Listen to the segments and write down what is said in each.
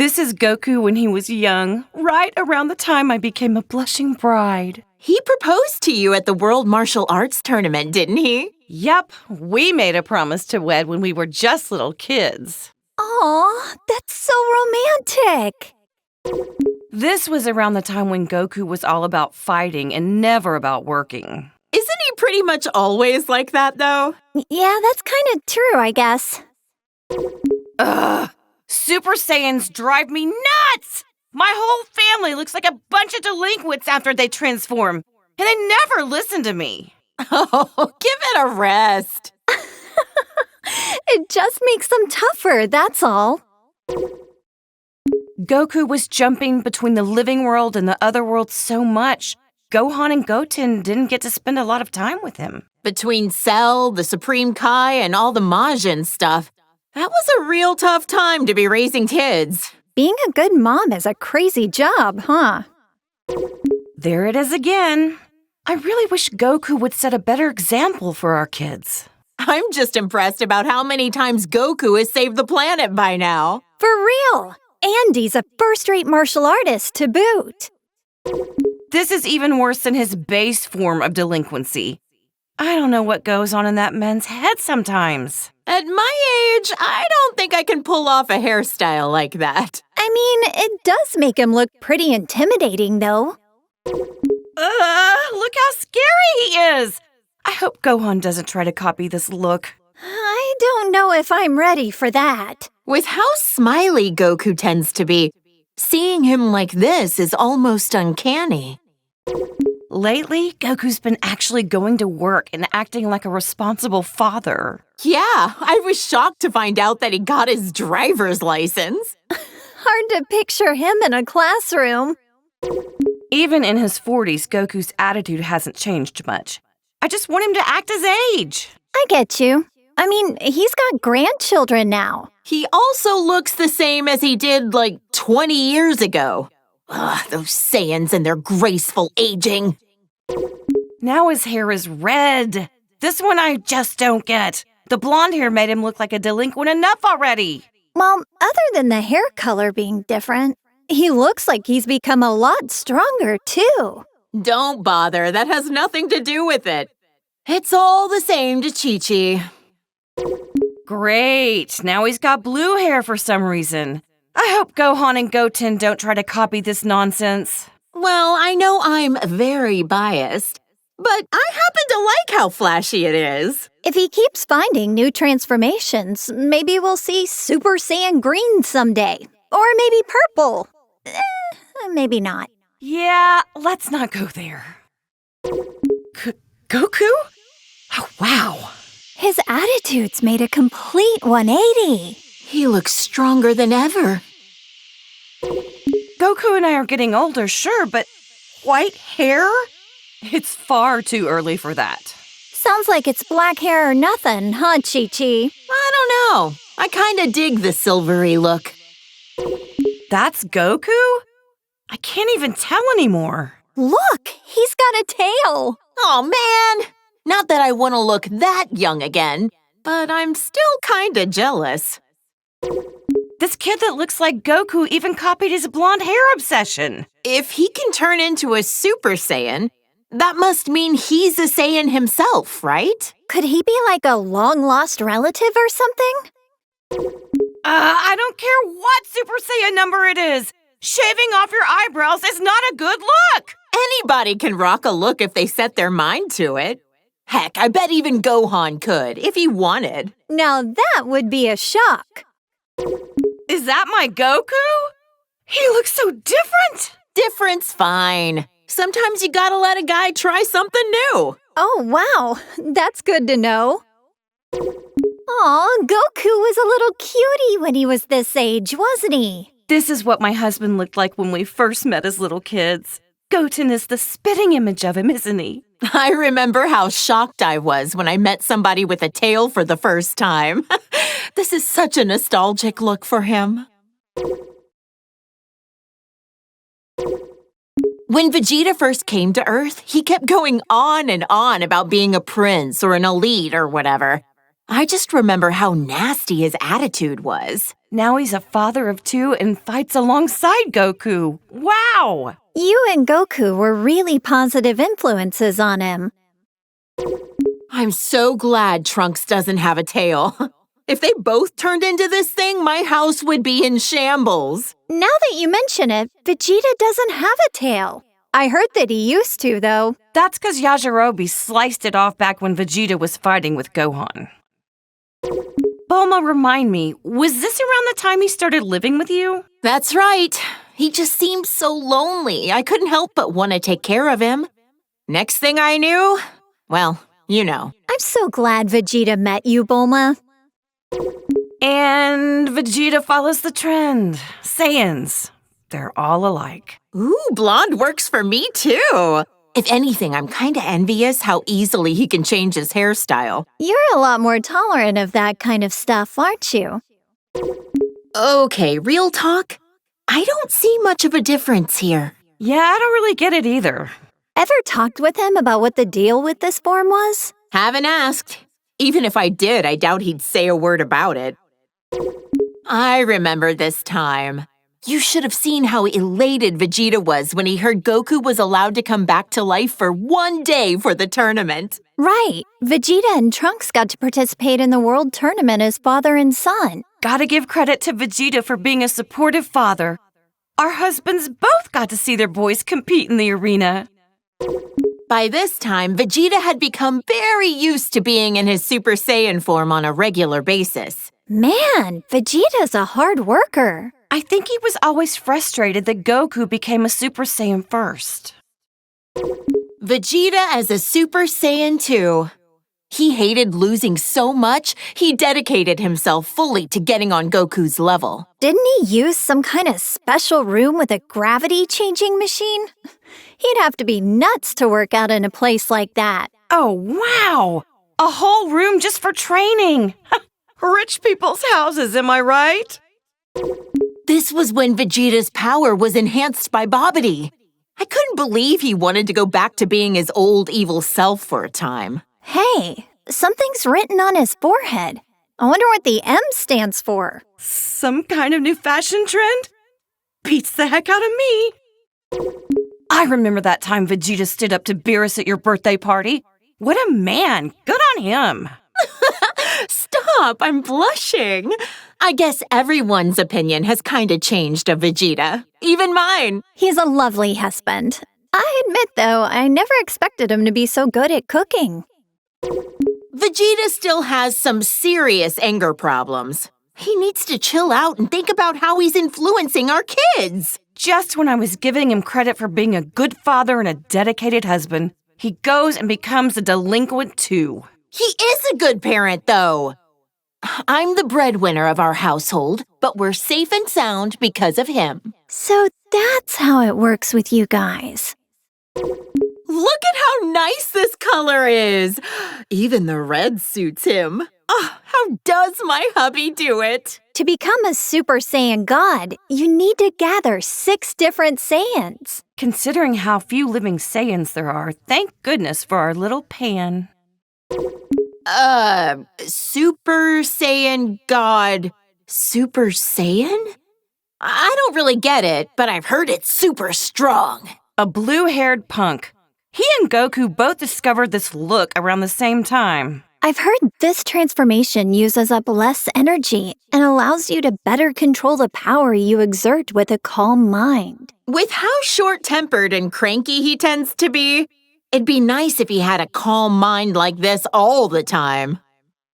This is Goku when he was young, right around the time I became a blushing bride. He proposed to you at the World Martial Arts Tournament, didn't he? Yep, we made a promise to wed when we were just little kids. Aw, that's so romantic. This was around the time when Goku was all about fighting and never about working. Isn't he pretty much always like that, though? Yeah, that's kind of true, I guess. Ugh! Super Saiyans drive me nuts! My whole family looks like a bunch of delinquents after they transform, and they never listen to me. Oh, give it a rest. It just makes them tougher, that's all. Goku was jumping between the living world and the other world so much, Gohan and Goten didn't get to spend a lot of time with him. Between Cell, the Supreme Kai, and all the Majin stuff, that was a real tough time to be raising kids. Being a good mom is a crazy job, huh? There it is again. I really wish Goku would set a better example for our kids. I'm just impressed about how many times Goku has saved the planet by now. For real! And he's a first-rate martial artist to boot. This is even worse than his base form of delinquency. I don't know what goes on in that man's head sometimes. At my age, I don't think I can pull off a hairstyle like that. I mean, it does make him look pretty intimidating, though. Look how scary he is! I hope Gohan doesn't try to copy this look. I don't know if I'm ready for that. With how smiley Goku tends to be, seeing him like this is almost uncanny. Lately, Goku's been actually going to work and acting like a responsible father. Yeah, I was shocked to find out that he got his driver's license. Hard to picture him in a classroom. Even in his 40s, Goku's attitude hasn't changed much. I just want him to act his age. I get you. I mean, he's got grandchildren now. He also looks the same as he did, like, 20 years ago. Ugh, those Saiyans and their graceful aging. Now his hair is red. This one I just don't get. The blonde hair made him look like a delinquent enough already. Well, other than the hair color being different, he looks like he's become a lot stronger, too. Don't bother. That has nothing to do with it. It's all the same to Chi-Chi. Great. Now he's got blue hair for some reason. I hope Gohan and Goten don't try to copy this nonsense. Well, I know I'm very biased, but I happen to like how flashy it is. If he keeps finding new transformations, maybe we'll see Super Saiyan Green someday. Or maybe purple. Maybe not. Yeah, let's not go there. Goku? Oh, wow. His attitude's made a complete 180. He looks stronger than ever. Goku and I are getting older, sure, but white hair? It's far too early for that. Sounds like it's black hair or nothing, huh, Chi-Chi? I don't know. I kinda dig the silvery look. That's Goku? I can't even tell anymore. Look, he's got a tail. Oh, man! Not that I want to look that young again, but I'm still kinda jealous. This kid that looks like Goku even copied his blonde hair obsession. If he can turn into a Super Saiyan, that must mean he's a Saiyan himself, right? Could he be like a long-lost relative or something? I don't care what Super Saiyan number it is. Shaving off your eyebrows is not a good look. Anybody can rock a look if they set their mind to it. Heck, I bet even Gohan could, if he wanted. Now that would be a shock. Is that my Goku? He looks so different. Different's fine. Sometimes you gotta let a guy try something new. Oh, wow. That's good to know. Aw, Goku was a little cutie when he was this age, wasn't he? This is what my husband looked like when we first met as little kids. Goten is the spitting image of him, isn't he? I remember how shocked I was when I met somebody with a tail for the first time. This is such a nostalgic look for him. When Vegeta first came to Earth, he kept going on and on about being a prince or an elite or whatever. I just remember how nasty his attitude was. Now he's a father of 2 and fights alongside Goku. Wow! You and Goku were really positive influences on him. I'm so glad Trunks doesn't have a tail. If they both turned into this thing, my house would be in shambles. Now that you mention it, Vegeta doesn't have a tail. I heard that he used to, though. That's because Yajirobe sliced it off back when Vegeta was fighting with Gohan. Bulma, remind me, was this around the time he started living with you? That's right. He just seemed so lonely. I couldn't help but want to take care of him. Next thing I knew, well, you know. I'm so glad Vegeta met you, Bulma. And Vegeta follows the trend. Saiyans, they're all alike. Ooh, blonde works for me too. If anything, I'm kinda envious how easily he can change his hairstyle. You're a lot more tolerant of that kind of stuff, aren't you? Okay, real talk. I don't see much of a difference here. Yeah, I don't really get it either. Ever talked with him about what the deal with this form was? Haven't asked. Even if I did, I doubt he'd say a word about it. I remember this time. You should have seen how elated Vegeta was when he heard Goku was allowed to come back to life for 1 day for the tournament. Right. Vegeta and Trunks got to participate in the world tournament as father and son. Gotta give credit to Vegeta for being a supportive father. Our husbands both got to see their boys compete in the arena. By this time, Vegeta had become very used to being in his Super Saiyan form on a regular basis. Man, Vegeta's a hard worker. I think he was always frustrated that Goku became a Super Saiyan first. Vegeta as a Super Saiyan 2. He hated losing so much, he dedicated himself fully to getting on Goku's level. Didn't he use some kind of special room with a gravity-changing machine? He'd have to be nuts to work out in a place like that. Oh, wow! A whole room just for training! Rich people's houses, am I right? This was when Vegeta's power was enhanced by Babidi. I couldn't believe he wanted to go back to being his old evil self for a time. Hey, something's written on his forehead. I wonder what the M stands for. Some kind of new fashion trend? Beats the heck out of me. I remember that time Vegeta stood up to Beerus at your birthday party. What a man! Good on him! Stop! I'm blushing. I guess everyone's opinion has kinda changed of Vegeta. Even mine. He's a lovely husband. I admit, though, I never expected him to be so good at cooking. Vegeta still has some serious anger problems. He needs to chill out and think about how he's influencing our kids. Just when I was giving him credit for being a good father and a dedicated husband, he goes and becomes a delinquent too. He is a good parent, though. I'm the breadwinner of our household, but we're safe and sound because of him. So that's how it works with you guys. Look at how nice this color is. Even the red suits him. Oh, how does my hubby do it? To become a Super Saiyan God, you need to gather 6 different Saiyans. Considering how few living Saiyans there are, thank goodness for our little Pan. Super Saiyan God. Super Saiyan? I don't really get it, but I've heard it's super strong. A blue-haired punk. He and Goku both discovered this look around the same time. I've heard this transformation uses up less energy and allows you to better control the power you exert with a calm mind. With how short-tempered and cranky he tends to be, it'd be nice if he had a calm mind like this all the time.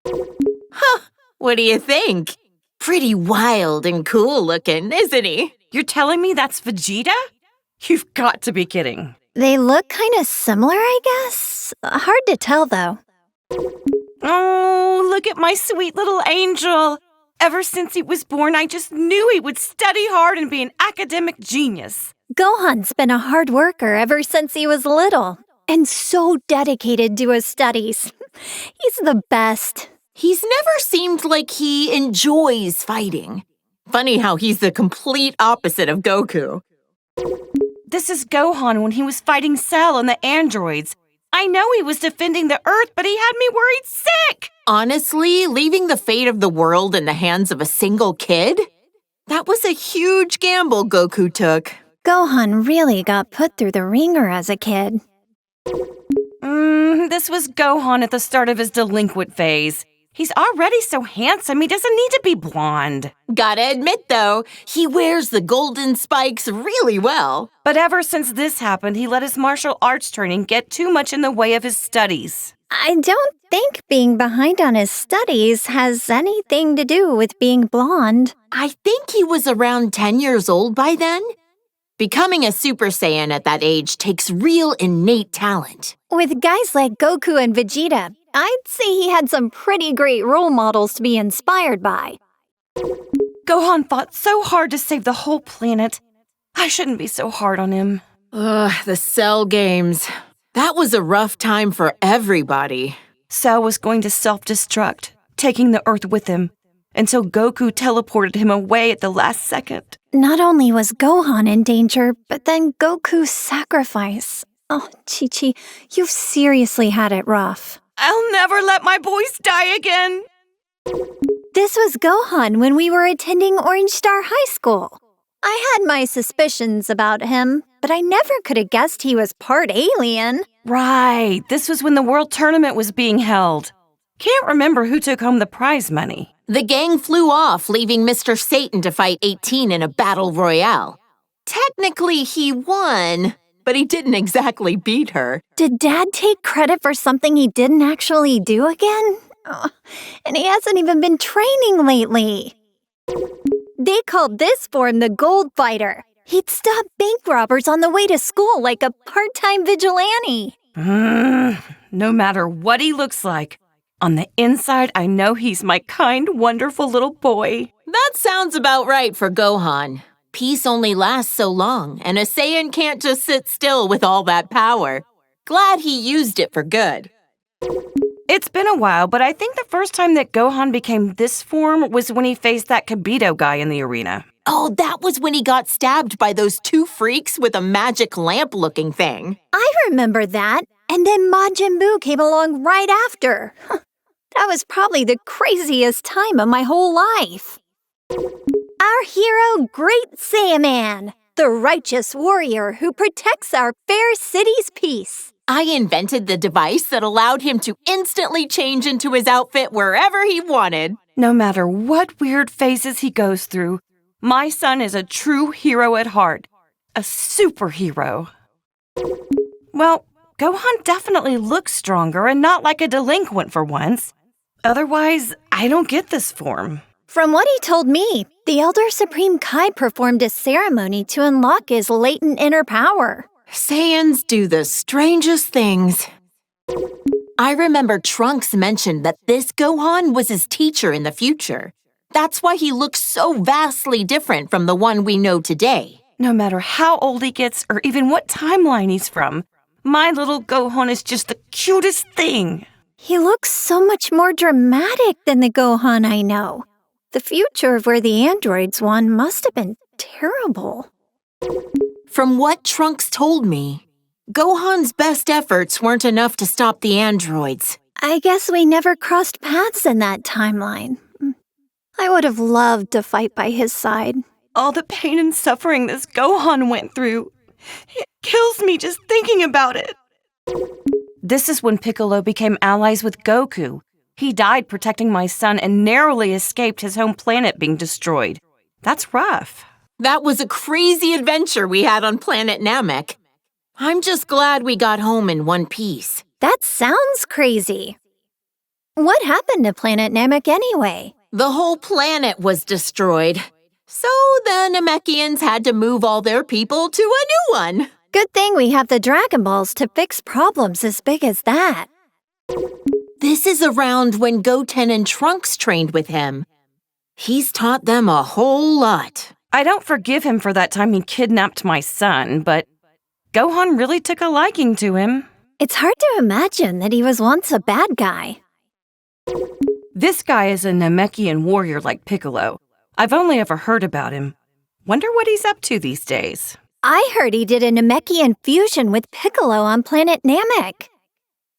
Huh, what do you think? Pretty wild and cool looking, isn't he? You're telling me that's Vegeta? You've got to be kidding. They look kind of similar, I guess. Hard to tell, though. Oh, look at my sweet little angel. Ever since he was born, I just knew he would study hard and be an academic genius. Gohan's been a hard worker ever since he was little, and so dedicated to his studies. He's the best. He's never seemed like he enjoys fighting. Funny how he's the complete opposite of Goku. This is Gohan when he was fighting Cell and the androids. I know he was defending the Earth, but he had me worried sick! Honestly, leaving the fate of the world in the hands of a single kid? That was a huge gamble Goku took. Gohan really got put through the ringer as a kid. This was Gohan at the start of his delinquent phase. He's already so handsome, he doesn't need to be blonde. Gotta admit, though, he wears the golden spikes really well. But ever since this happened, he let his martial arts training get too much in the way of his studies. I don't think being behind on his studies has anything to do with being blonde. I think he was around 10 years old by then. Becoming a Super Saiyan at that age takes real innate talent. With guys like Goku and Vegeta, I'd say he had some pretty great role models to be inspired by. Gohan fought so hard to save the whole planet. I shouldn't be so hard on him. Ugh, the Cell games. That was a rough time for everybody. Cell was going to self-destruct, taking the Earth with him, until Goku teleported him away at the last second. Not only was Gohan in danger, but then Goku's sacrifice. Oh, Chi-Chi, you've seriously had it rough. I'll never let my boys die again. This was Gohan when we were attending Orange Star High School. I had my suspicions about him, but I never could have guessed he was part alien. Right, this was when the World Tournament was being held. Can't remember who took home the prize money. The gang flew off, leaving Mr. Satan to fight 18 in a battle royale. Technically, he won, but he didn't exactly beat her. Did Dad take credit for something he didn't actually do again? Oh, and he hasn't even been training lately. They called this form the Gold Fighter. He'd stop bank robbers on the way to school like a part-time vigilante. No matter what he looks like, on the inside, I know he's my kind, wonderful little boy. That sounds about right for Gohan. Peace only lasts so long, and a Saiyan can't just sit still with all that power. Glad he used it for good. It's been a while, but I think the first time that Gohan became this form was when he faced that Kibito guy in the arena. Oh, that was when he got stabbed by those two freaks with a magic lamp-looking thing. I remember that, and then Majin Buu came along right after. That was probably the craziest time of my whole life. Our hero, Great Saiyaman, the righteous warrior who protects our fair city's peace. I invented the device that allowed him to instantly change into his outfit wherever he wanted. No matter what weird phases he goes through, my son is a true hero at heart. A superhero. Well, Gohan definitely looks stronger and not like a delinquent for once. Otherwise, I don't get this form. From what he told me, the Elder Supreme Kai performed a ceremony to unlock his latent inner power. Saiyans do the strangest things. I remember Trunks mentioned that this Gohan was his teacher in the future. That's why he looks so vastly different from the one we know today. No matter how old he gets or even what timeline he's from, my little Gohan is just the cutest thing. He looks so much more dramatic than the Gohan I know. The future of where the androids won must have been terrible. From what Trunks told me, Gohan's best efforts weren't enough to stop the androids. I guess we never crossed paths in that timeline. I would have loved to fight by his side. All the pain and suffering this Gohan went through, it kills me just thinking about it. This is when Piccolo became allies with Goku. He died protecting my son and narrowly escaped his home planet being destroyed. That's rough. That was a crazy adventure we had on planet Namek. I'm just glad we got home in one piece. That sounds crazy. What happened to planet Namek anyway? The whole planet was destroyed. So the Namekians had to move all their people to a new one. Good thing we have the Dragon Balls to fix problems as big as that. This is around when Goten and Trunks trained with him. He's taught them a whole lot. I don't forgive him for that time he kidnapped my son, but Gohan really took a liking to him. It's hard to imagine that he was once a bad guy. This guy is a Namekian warrior like Piccolo. I've only ever heard about him. Wonder what he's up to these days. I heard he did a Namekian fusion with Piccolo on planet Namek.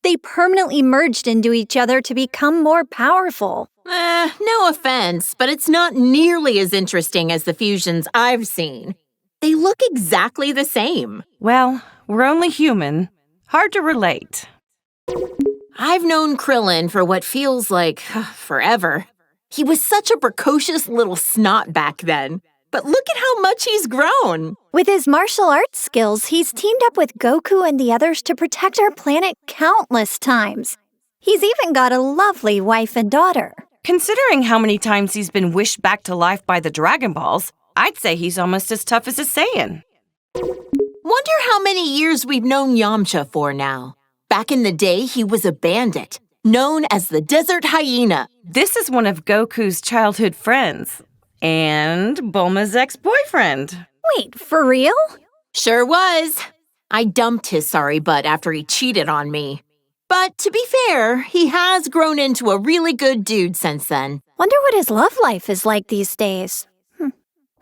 They permanently merged into each other to become more powerful. No offense, but it's not nearly as interesting as the fusions I've seen. They look exactly the same. Well, we're only human. Hard to relate. I've known Krillin for what feels like forever. He was such a precocious little snot back then. But look at how much he's grown. With his martial arts skills, he's teamed up with Goku and the others to protect our planet countless times. He's even got a lovely wife and daughter. Considering how many times he's been wished back to life by the Dragon Balls, I'd say he's almost as tough as a Saiyan. Wonder how many years we've known Yamcha for now. Back in the day, he was a bandit, known as the Desert Hyena. This is one of Goku's childhood friends. And Bulma's ex-boyfriend. Wait, for real? Sure was. I dumped his sorry butt after he cheated on me. But to be fair, he has grown into a really good dude since then. Wonder what his love life is like these days.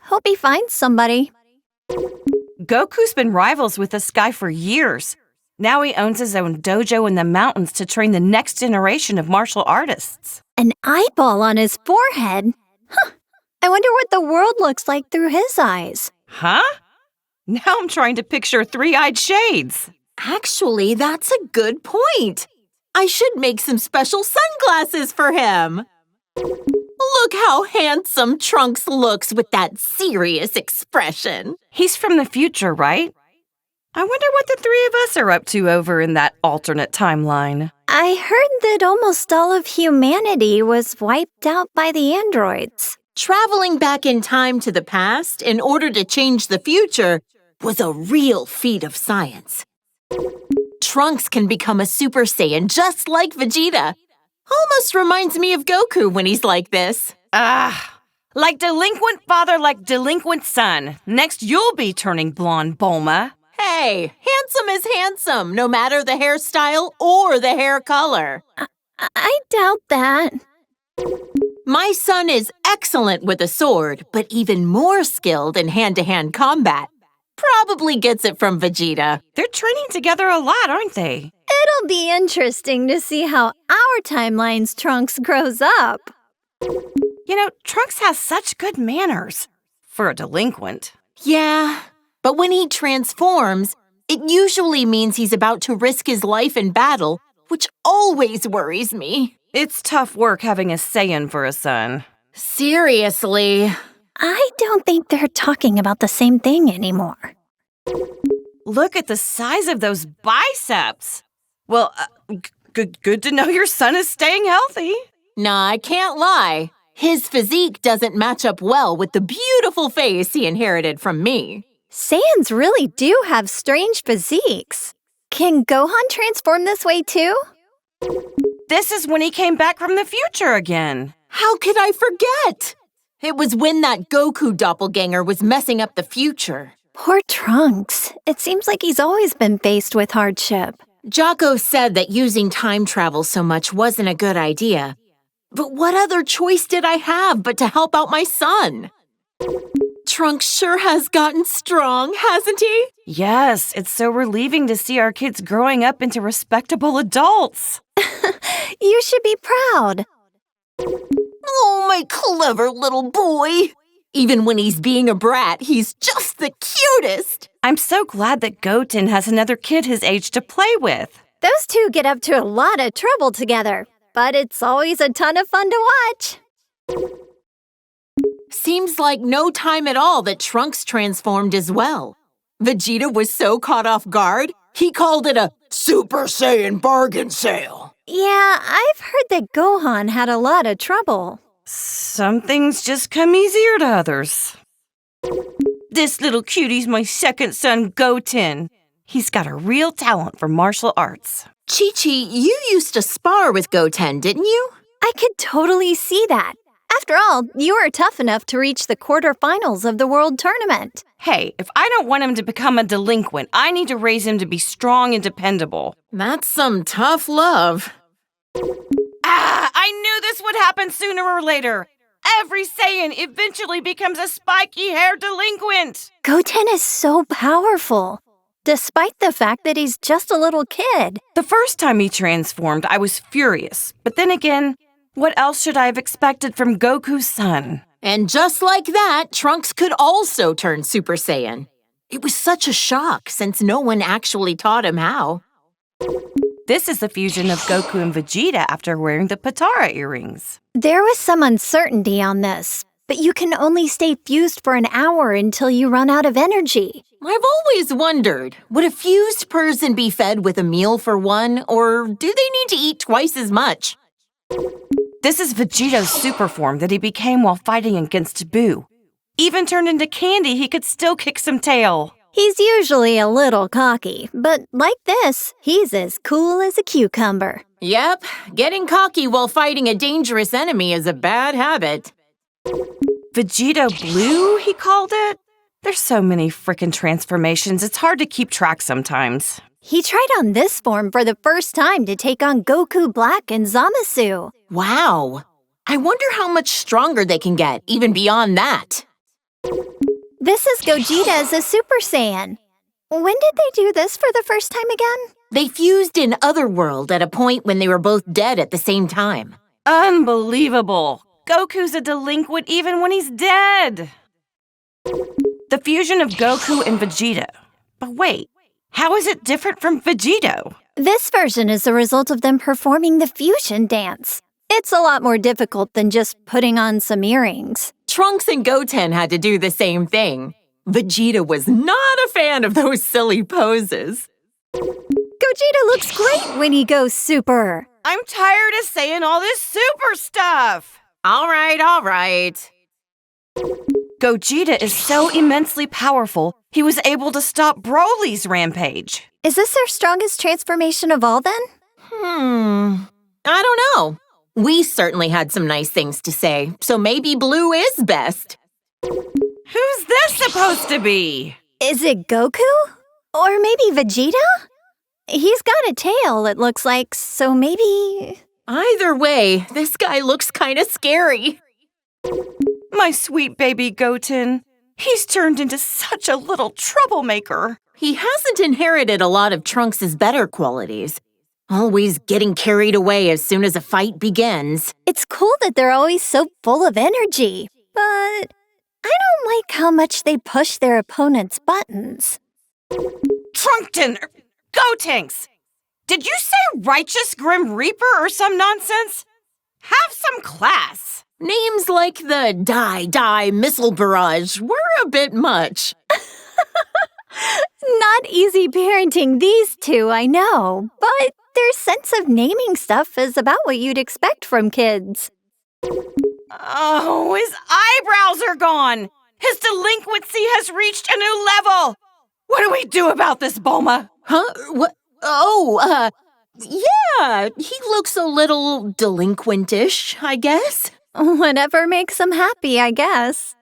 Hope he finds somebody. Goku's been rivals with this guy for years. Now he owns his own dojo in the mountains to train the next generation of martial artists. An eyeball on his forehead? I wonder what the world looks like through his eyes. Huh? Now I'm trying to picture three-eyed shades. Actually, that's a good point. I should make some special sunglasses for him. Look how handsome Trunks looks with that serious expression. He's from the future, right? I wonder what the three of us are up to over in that alternate timeline. I heard that almost all of humanity was wiped out by the androids. Traveling back in time to the past in order to change the future was a real feat of science. Trunks can become a Super Saiyan just like Vegeta. Almost reminds me of Goku when he's like this. Like delinquent father, like delinquent son. Next you'll be turning blonde, Bulma. Hey, handsome is handsome, no matter the hairstyle or the hair color. I doubt that. My son is excellent with a sword, but even more skilled in hand-to-hand combat. Probably gets it from Vegeta. They're training together a lot, aren't they? It'll be interesting to see how our timeline's Trunks grows up. You know, Trunks has such good manners. For a delinquent. Yeah, but when he transforms, it usually means he's about to risk his life in battle, which always worries me. It's tough work having a Saiyan for a son. Seriously. I don't think they're talking about the same thing anymore. Look at the size of those biceps. Well, good to know your son is staying healthy. Nah, I can't lie. His physique doesn't match up well with the beautiful face he inherited from me. Saiyans really do have strange physiques. Can Gohan transform this way too? This is when he came back from the future again. How could I forget? It was when that Goku doppelganger was messing up the future. Poor Trunks. It seems like he's always been faced with hardship. Jocko said that using time travel so much wasn't a good idea. But what other choice did I have but to help out my son? Trunks sure has gotten strong, hasn't he? Yes, it's so relieving to see our kids growing up into respectable adults. You should be proud. Oh, my clever little boy. Even when he's being a brat, he's just the cutest. I'm so glad that Goten has another kid his age to play with. Those two get up to a lot of trouble together, but it's always a ton of fun to watch. Seems like no time at all that Trunks transformed as well. Vegeta was so caught off guard, he called it a Super Saiyan bargain sale. Yeah, I've heard that Gohan had a lot of trouble. Some things just come easier to others. This little cutie's my second son, Goten. He's got a real talent for martial arts. Chi-Chi, you used to spar with Goten, didn't you? I could totally see that. After all, you were tough enough to reach the quarterfinals of the World Tournament. Hey, if I don't want him to become a delinquent, I need to raise him to be strong and dependable. That's some tough love. I knew this would happen sooner or later. Every Saiyan eventually becomes a spiky-haired delinquent. Goten is so powerful. despite the fact that he's just a little kid. The first time he transformed, I was furious. But then again, what else should I have expected from Goku's son? And just like that, Trunks could also turn Super Saiyan. It was such a shock since no one actually taught him how. This is the fusion of Goku and Vegeta after wearing the Patara earrings. There was some uncertainty on this, but you can only stay fused for an hour until you run out of energy. I've always wondered, would a fused person be fed with a meal for one, or do they need to eat twice as much? This is Vegeta's super form that he became while fighting against Boo. Even turned into candy, he could still kick some tail. He's usually a little cocky, but like this, he's as cool as a cucumber. Yep, getting cocky while fighting a dangerous enemy is a bad habit. Vegeta Blue, he called it? There's so many frickin' transformations, it's hard to keep track sometimes. He tried on this form for the first time to take on Goku Black and Zamasu. Wow. I wonder how much stronger they can get, even beyond that. This is Gogeta as a Super Saiyan. When did they do this for the first time again? They fused in Otherworld at a point when they were both dead at the same time. Unbelievable! Goku's a delinquent even when he's dead! The fusion of Goku and Vegeta. But wait, how is it different from Vegito? This version is the result of them performing the fusion dance. It's a lot more difficult than just putting on some earrings. Trunks and Goten had to do the same thing. Vegeta was not a fan of those silly poses. Gogeta looks great when he goes super. I'm tired of saying all this super stuff! All right. Gogeta is so immensely powerful, he was able to stop Broly's rampage. Is this their strongest transformation of all then? I don't know. We certainly had some nice things to say, so maybe Blue is best. Who's this supposed to be? Is it Goku? Or maybe Vegeta? He's got a tail, it looks like, so maybe... Either way, this guy looks kind of scary. My sweet baby Goten. He's turned into such a little troublemaker. He hasn't inherited a lot of Trunks' better qualities. Always getting carried away as soon as a fight begins. It's cool that they're always so full of energy, but I don't like how much they push their opponent's buttons. Trunkton! Gotenks! Did you say Righteous Grim Reaper or some nonsense? Have some class! Names like the Die Missile Barrage were a bit much. Not easy parenting these two, I know, but their sense of naming stuff is about what you'd expect from kids. Oh, his eyebrows are gone! His delinquency has reached a new level! What do we do about this, Bulma? Huh? What? Oh, yeah, he looks a little delinquentish, I guess. Whatever makes them happy, I guess.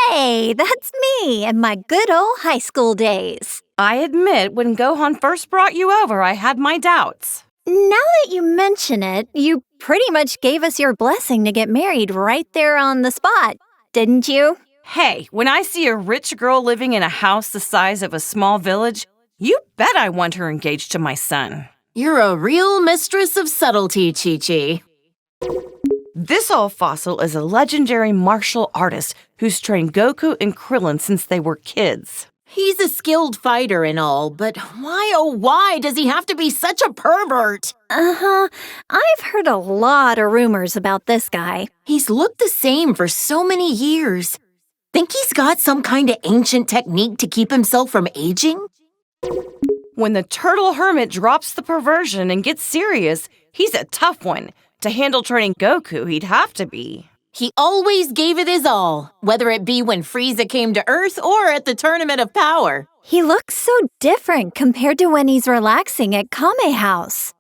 Hey, that's me and my good old high school days. I admit, when Gohan first brought you over, I had my doubts. Now that you mention it, you pretty much gave us your blessing to get married right there on the spot, didn't you? Hey, when I see a rich girl living in a house the size of a small village, you bet I want her engaged to my son. You're a real mistress of subtlety, Chi-Chi. This old fossil is a legendary martial artist who's trained Goku and Krillin since they were kids. He's a skilled fighter and all, but why, oh why does he have to be such a pervert? I've heard a lot of rumors about this guy. He's looked the same for so many years. Think he's got some kind of ancient technique to keep himself from aging? When the turtle hermit drops the perversion and gets serious, he's a tough one. To handle training Goku, he'd have to be. He always gave it his all, whether it be when Frieza came to Earth or at the Tournament of Power. He looks so different compared to when he's relaxing at Kame House.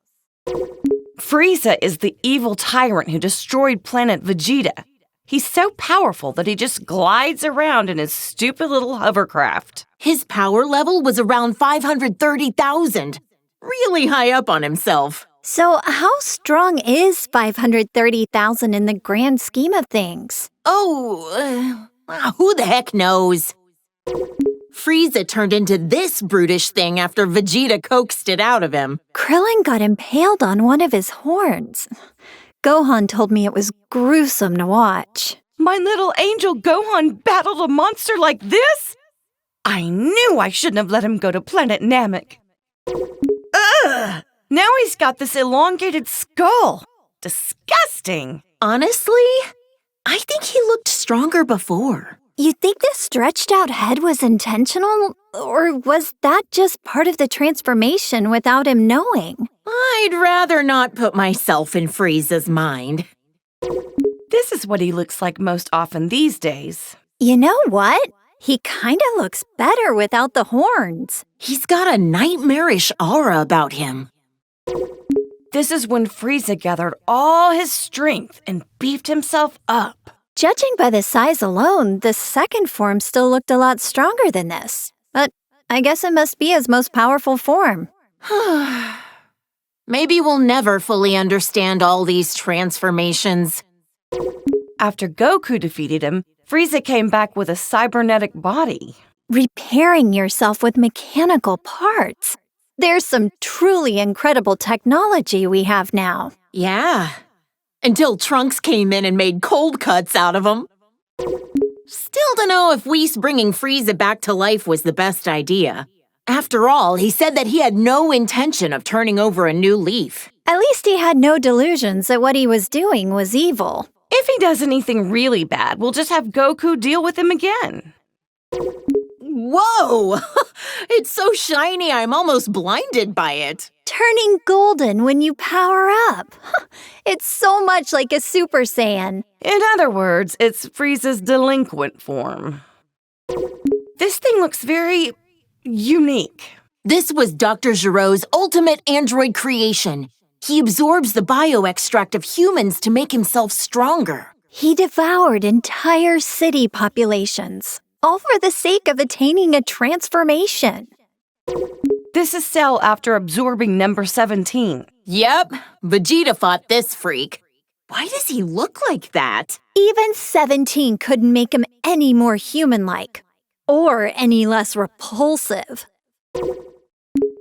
Frieza is the evil tyrant who destroyed planet Vegeta. He's so powerful that he just glides around in his stupid little hovercraft. His power level was around 530,000. Really high up on himself. So how strong is 530,000 in the grand scheme of things? Oh, who the heck knows? Frieza turned into this brutish thing after Vegeta coaxed it out of him. Krillin got impaled on one of his horns. Gohan told me it was gruesome to watch. My little angel Gohan battled a monster like this? I knew I shouldn't have let him go to Planet Namek. Ugh! Now he's got this elongated skull. Disgusting. Honestly, I think he looked stronger before. You think this stretched out head was intentional? Or was that just part of the transformation without him knowing? I'd rather not put myself in Frieza's mind. This is what he looks like most often these days. You know what? He kinda looks better without the horns. He's got a nightmarish aura about him. This is when Frieza gathered all his strength and beefed himself up. Judging by the size alone, the second form still looked a lot stronger than this. But I guess it must be his most powerful form. Maybe we'll never fully understand all these transformations. After Goku defeated him, Frieza came back with a cybernetic body. Repairing yourself with mechanical parts. There's some truly incredible technology we have now. Yeah, until Trunks came in and made cold cuts out of him. Still don't know if Whis bringing Frieza back to life was the best idea. After all, he said that he had no intention of turning over a new leaf. At least he had no delusions that what he was doing was evil. If he does anything really bad, we'll just have Goku deal with him again. Whoa! It's so shiny I'm almost blinded by it. Turning golden when you power up. It's so much like a Super Saiyan. In other words, it's Frieza's delinquent form. This thing looks very unique. This was Dr. Giro's ultimate android creation. He absorbs the bioextract of humans to make himself stronger. He devoured entire city populations, all for the sake of attaining a transformation. This is Cell after absorbing number 17. Yep, Vegeta fought this freak. Why does he look like that? Even 17 couldn't make him any more human-like, or any less repulsive.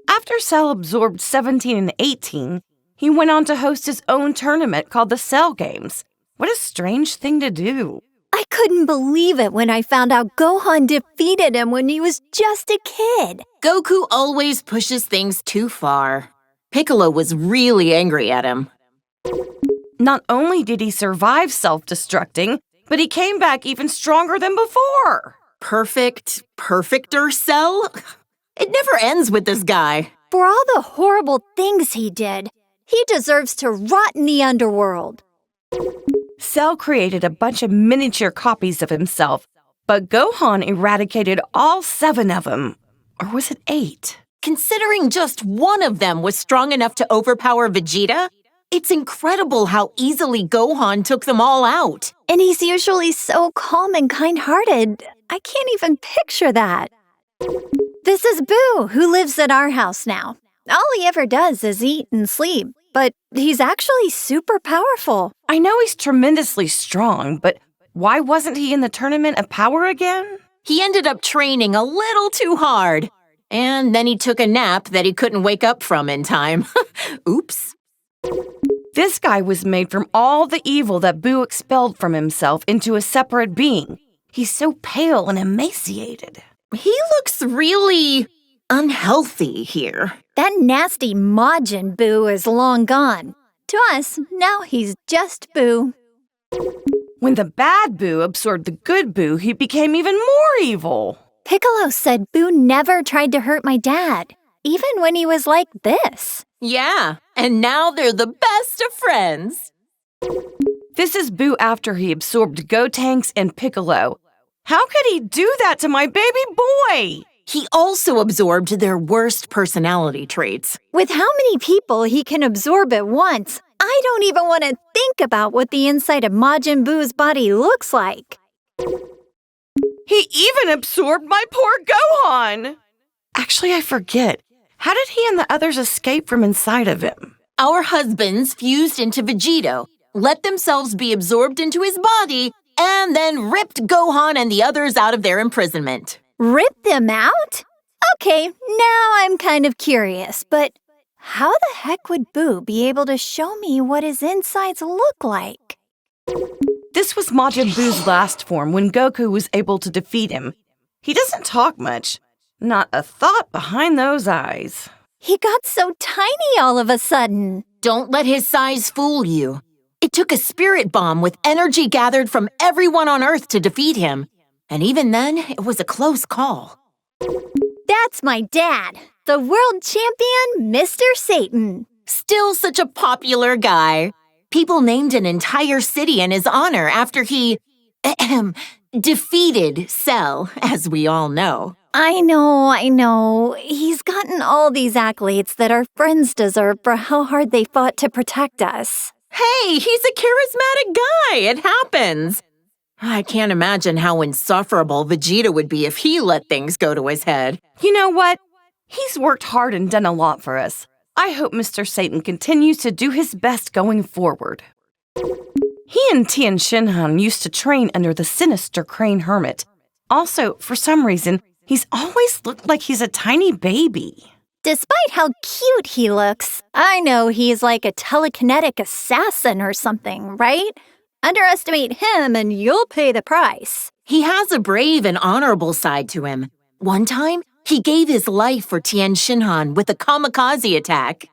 After Cell absorbed 17 and 18, he went on to host his own tournament called the Cell Games. What a strange thing to do. I couldn't believe it when I found out Gohan defeated him when he was just a kid. Goku always pushes things too far. Piccolo was really angry at him. Not only did he survive self-destructing, but he came back even stronger than before. Perfecter Cell? It never ends with this guy. For all the horrible things he did, he deserves to rot in the underworld. Cell created a bunch of miniature copies of himself, but Gohan eradicated all 7 of them. Or was it 8? Considering just one of them was strong enough to overpower Vegeta, it's incredible how easily Gohan took them all out. And he's usually so calm and kind-hearted. I can't even picture that. This is Boo, who lives at our house now. All he ever does is eat and sleep, but he's actually super powerful. I know he's tremendously strong, but why wasn't he in the Tournament of Power again? He ended up training a little too hard. And then he took a nap that he couldn't wake up from in time. Oops. This guy was made from all the evil that Boo expelled from himself into a separate being. He's so pale and emaciated. He looks really unhealthy here. That nasty Majin Boo is long gone. To us, now he's just Boo. When the bad Boo absorbed the good Boo, he became even more evil. Piccolo said Boo never tried to hurt my dad, even when he was like this. Yeah, and now they're the best of friends. This is Boo after he absorbed Gotenks and Piccolo. How could he do that to my baby boy? He also absorbed their worst personality traits. With how many people he can absorb at once, I don't even want to think about what the inside of Majin Boo's body looks like. He even absorbed my poor Gohan! Actually, I forget. How did he and the others escape from inside of him? Our husbands fused into Vegito, let themselves be absorbed into his body, and then ripped Gohan and the others out of their imprisonment. Rip them out? Okay, now I'm kind of curious, but how the heck would Boo be able to show me what his insides look like? This was Majin Buu's last form when Goku was able to defeat him. He doesn't talk much. Not a thought behind those eyes. He got so tiny all of a sudden. Don't let his size fool you. It took a spirit bomb with energy gathered from everyone on Earth to defeat him. And even then, it was a close call. That's my dad, the world champion, Mr. Satan. Still such a popular guy. People named an entire city in his honor after he defeated Cell, as we all know. I know. He's gotten all these accolades that our friends deserve for how hard they fought to protect us. Hey, he's a charismatic guy. It happens. I can't imagine how insufferable Vegeta would be if he let things go to his head. You know what? He's worked hard and done a lot for us. I hope Mr. Satan continues to do his best going forward. He and Tien Shinhan used to train under the sinister Crane Hermit. Also, for some reason, he's always looked like he's a tiny baby. Despite how cute he looks, I know he's like a telekinetic assassin or something, right? Underestimate him and you'll pay the price. He has a brave and honorable side to him. One time, he gave his life for Tien Shinhan with a kamikaze attack.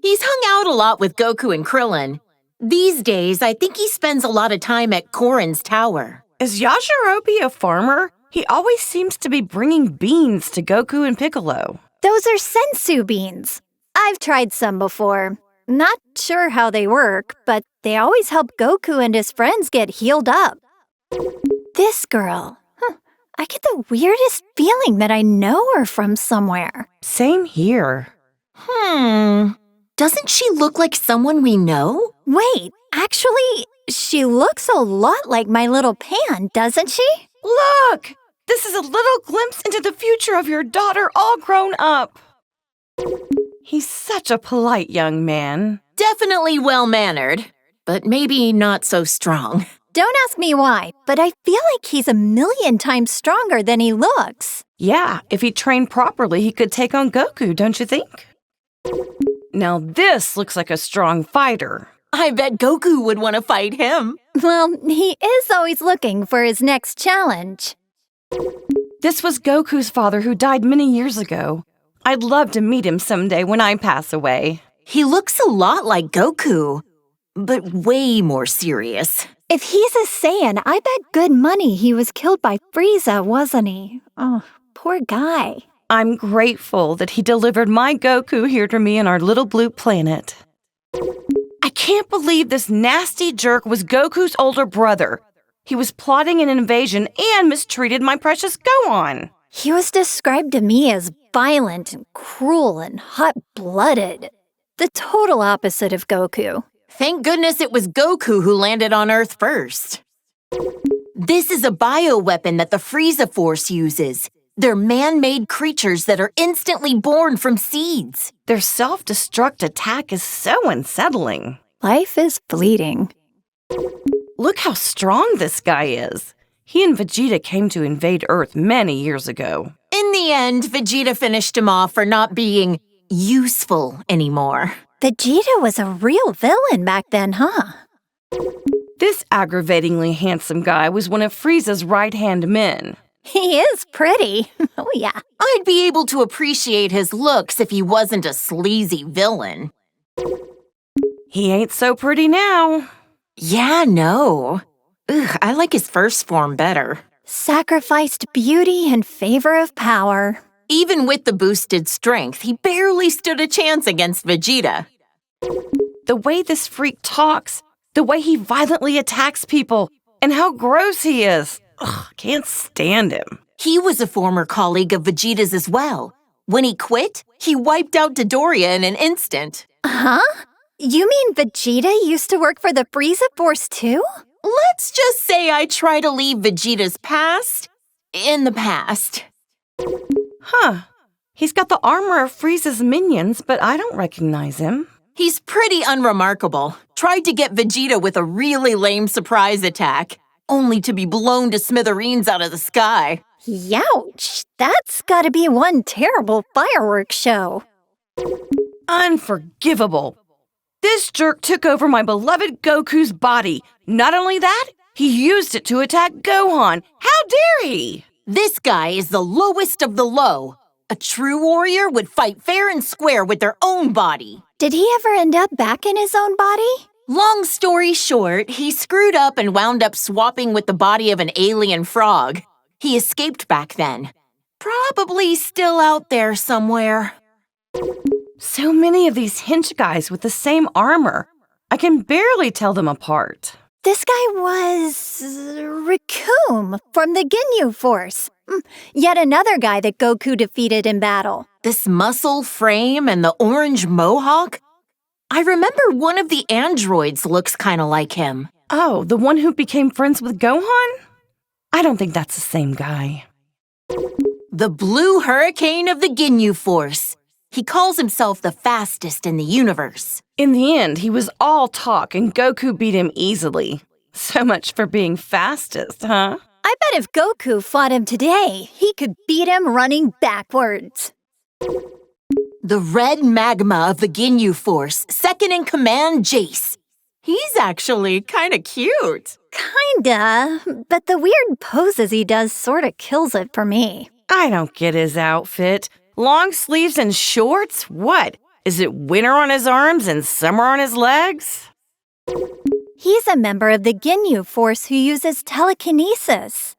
He's hung out a lot with Goku and Krillin. These days, I think he spends a lot of time at Korin's tower. Is Yajirobe a farmer? He always seems to be bringing beans to Goku and Piccolo. Those are sensu beans. I've tried some before. Not sure how they work, but they always help Goku and his friends get healed up. This girl, I get the weirdest feeling that I know her from somewhere. Same here. Doesn't she look like someone we know? Wait, actually, she looks a lot like my little Pan, doesn't she? Look! This is a little glimpse into the future of your daughter all grown up. He's such a polite young man. Definitely well-mannered, but maybe not so strong. Don't ask me why, but I feel like he's 1,000,000 times stronger than he looks. Yeah, if he trained properly, he could take on Goku, don't you think? Now this looks like a strong fighter. I bet Goku would want to fight him. Well, he is always looking for his next challenge. This was Goku's father who died many years ago. I'd love to meet him someday when I pass away. He looks a lot like Goku, but way more serious. If he's a Saiyan, I bet good money he was killed by Frieza, wasn't he? Oh, poor guy. I'm grateful that he delivered my Goku here to me on our little blue planet. I can't believe this nasty jerk was Goku's older brother. He was plotting an invasion and mistreated my precious Gohan. He was described to me as violent and cruel and hot-blooded. The total opposite of Goku. Thank goodness it was Goku who landed on Earth first. This is a bioweapon that the Frieza Force uses. They're man-made creatures that are instantly born from seeds. Their self-destruct attack is so unsettling. Life is fleeting. Look how strong this guy is. He and Vegeta came to invade Earth many years ago. In the end, Vegeta finished him off for not being useful anymore. Vegeta was a real villain back then, huh? This aggravatingly handsome guy was one of Frieza's right-hand men. He is pretty. Oh, yeah. I'd be able to appreciate his looks if he wasn't a sleazy villain. He ain't so pretty now. Yeah, no. Ugh, I like his first form better. Sacrificed beauty in favor of power. Even with the boosted strength, he barely stood a chance against Vegeta. The way this freak talks, the way he violently attacks people, and how gross he is. Ugh, can't stand him. He was a former colleague of Vegeta's as well. When he quit, he wiped out Dodoria in an instant. Huh? You mean Vegeta used to work for the Frieza Force too? Let's just say I try to leave Vegeta's past in the past. Huh. He's got the armor of Frieza's minions, but I don't recognize him. He's pretty unremarkable. Tried to get Vegeta with a really lame surprise attack, only to be blown to smithereens out of the sky. Youch! That's gotta be one terrible fireworks show. Unforgivable. This jerk took over my beloved Goku's body. Not only that, he used it to attack Gohan. How dare he? This guy is the lowest of the low. A true warrior would fight fair and square with their own body. Did he ever end up back in his own body? Long story short, he screwed up and wound up swapping with the body of an alien frog. He escaped back then. Probably still out there somewhere. So many of these hench guys with the same armor. I can barely tell them apart. This guy was Rikum from the Ginyu Force. Yet another guy that Goku defeated in battle. This muscle frame and the orange mohawk? I remember one of the androids looks kind of like him. Oh, the one who became friends with Gohan? I don't think that's the same guy. The Blue Hurricane of the Ginyu Force. He calls himself the fastest in the universe. In the end, he was all talk and Goku beat him easily. So much for being fastest, huh? I bet if Goku fought him today, he could beat him running backwards. The red magma of the Ginyu Force, second in command, Jace. He's actually kind of cute. Kinda, but the weird poses he does sorta kills it for me. I don't get his outfit. Long sleeves and shorts? What? Is it winter on his arms and summer on his legs? He's a member of the Ginyu Force who uses telekinesis.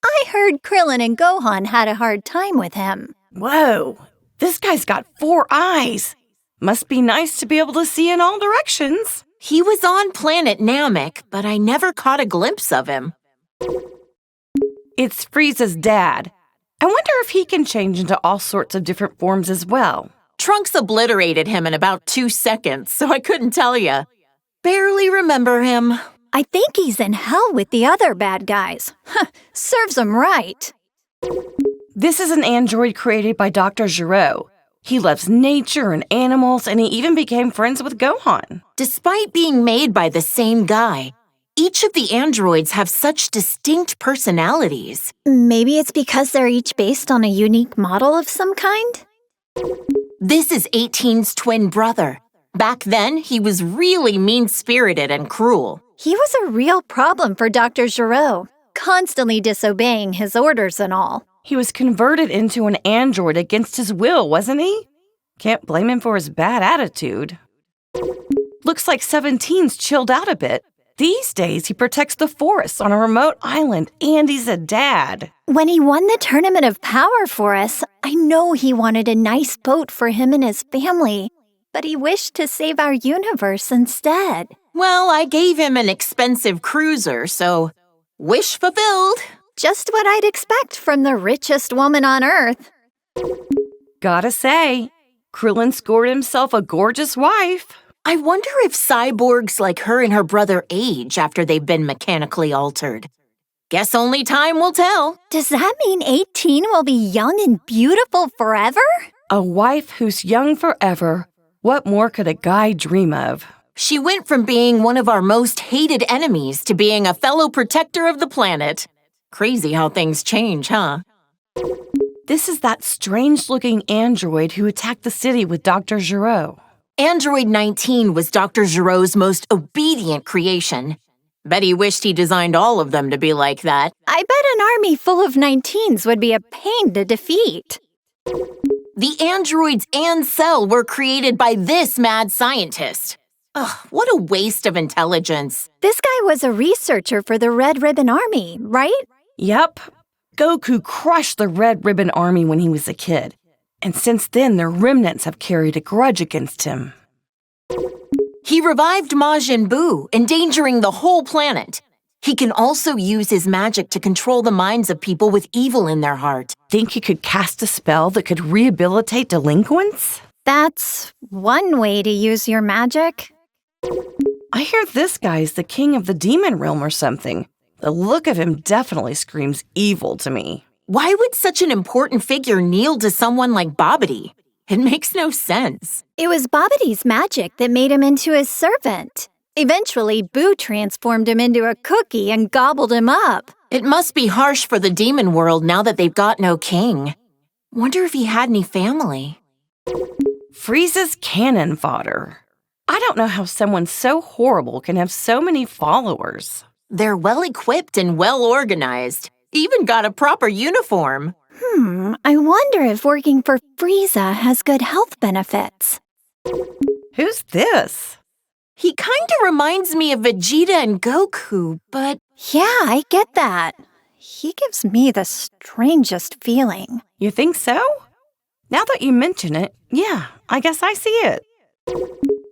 I heard Krillin and Gohan had a hard time with him. Whoa, this guy's got 4 eyes. Must be nice to be able to see in all directions. He was on planet Namek, but I never caught a glimpse of him. It's Frieza's dad. I wonder if he can change into all sorts of different forms as well. Trunks obliterated him in about 2 seconds, so I couldn't tell ya. Barely remember him. I think he's in hell with the other bad guys. Serves him right. This is an android created by Dr. Giro. He loves nature and animals, and he even became friends with Gohan. Despite being made by the same guy, each of the androids have such distinct personalities. Maybe it's because they're each based on a unique model of some kind? This is 18's twin brother. Back then, he was really mean-spirited and cruel. He was a real problem for Dr. Giro, constantly disobeying his orders and all. He was converted into an android against his will, wasn't he? Can't blame him for his bad attitude. Looks like 17's chilled out a bit. These days, he protects the forests on a remote island, and he's a dad. When he won the Tournament of Power for us, I know he wanted a nice boat for him and his family, but he wished to save our universe instead. Well, I gave him an expensive cruiser, so wish fulfilled. Just what I'd expect from the richest woman on Earth. Gotta say, Krillin scored himself a gorgeous wife. I wonder if cyborgs like her and her brother age after they've been mechanically altered. Guess only time will tell. Does that mean 18 will be young and beautiful forever? A wife who's young forever. What more could a guy dream of? She went from being one of our most hated enemies to being a fellow protector of the planet. Crazy how things change, huh? This is that strange-looking android who attacked the city with Dr. Giro. Android 19 was Dr. Giro's most obedient creation. Bet he wished he designed all of them to be like that. I bet an army full of 19s would be a pain to defeat. The androids and Cell were created by this mad scientist. Ugh, what a waste of intelligence. This guy was a researcher for the Red Ribbon Army, right? Yep. Goku crushed the Red Ribbon Army when he was a kid. And since then, their remnants have carried a grudge against him. He revived Majin Buu, endangering the whole planet. He can also use his magic to control the minds of people with evil in their heart. Think he could cast a spell that could rehabilitate delinquents? That's one way to use your magic. I hear this guy's the king of the demon realm or something. The look of him definitely screams evil to me. Why would such an important figure kneel to someone like Babidi? It makes no sense. It was Babidi's magic that made him into his servant. Eventually, Boo transformed him into a cookie and gobbled him up. It must be harsh for the demon world now that they've got no king. Wonder if he had any family. Frieza's cannon fodder. I don't know how someone so horrible can have so many followers. They're well-equipped and well-organized. Even got a proper uniform. I wonder if working for Frieza has good health benefits. Who's this? He kinda reminds me of Vegeta and Goku, but... Yeah, I get that. He gives me the strangest feeling. You think so? Now that you mention it, yeah, I guess I see it.